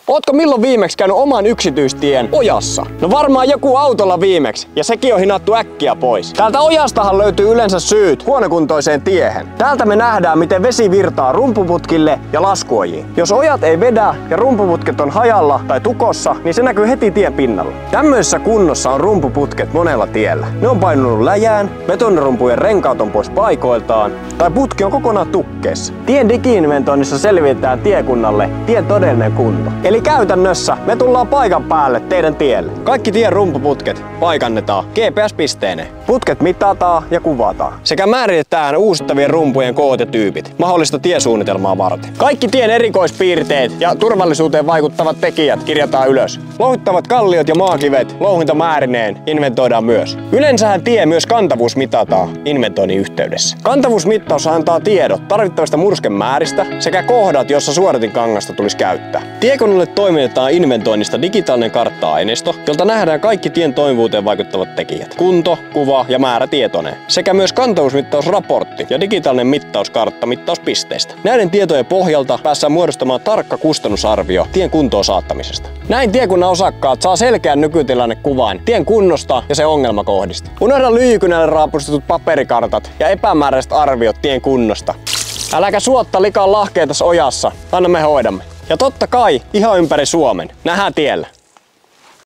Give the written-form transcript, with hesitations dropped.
Ootko milloin viimeksi käynyt oman yksityistien ojassa? No varmaan joku autolla viimeksi, ja sekin on hinattu äkkiä pois. Täältä ojastahan löytyy yleensä syyt huonokuntoiseen tiehen. Täältä me nähdään, miten vesi virtaa rumpuputkille ja laskuojiin. Jos ojat ei vedä ja rumpuputket on hajalla tai tukossa, niin se näkyy heti tien pinnalla. Tämmöisessä kunnossa on rumpuputket monella tiellä. Ne on painunut läjään, betonirumpujen renkaat on pois paikoiltaan, tai putki on kokonaan tukkeessa. Tien digi-inventoinnissa selvitetään tiekunnalle tien todellinen kunto. Eli käytännössä me tullaan paikan päälle teidän tielle. Kaikki tien rumpuputket paikannetaan GPS-pisteineen. Putket mitataan ja kuvataan. Sekä määritetään uusittavien rumpujen koot ja tyypit mahdollista tiesuunnitelmaa varten. Kaikki tien erikoispiirteet ja turvallisuuteen vaikuttavat tekijät kirjataan ylös. Louhittavat kalliot ja maakivet louhintamäärineen inventoidaan myös. Yleensähän tie myös kantavuus mitataan inventoinnin yhteydessä. Kantavuusmittaus antaa tiedot tarvittavista murskemääristä sekä kohdat, jossa suodatinkangasta tulisi käyttää. Tiekunnalle toimitetaan inventoinnista digitaalinen kartta-aineisto, jolta nähdään kaikki tien toimivuuteen vaikuttavat tekijät. Kunto, kuva ja määrä tietoneen. Sekä myös kantavuusmittausraportti ja digitaalinen mittauskartta mittauspisteistä. Näiden tietojen pohjalta päästään muodostamaan tarkka kustannusarvio tien kuntoon saattamisesta. Näin tiekunnan osakkaat saa selkeän nykytilannekuvan tien kunnosta ja sen ongelmakohdista. Unohda lyijykynälle raapustetut paperikartat ja epämääräiset arviot tien kunnosta. Äläkä suotta likaa lahkeita tässä ojassa, anna me hoidamme. Ja totta kai ihan ympäri Suomen. Nähdään tiellä.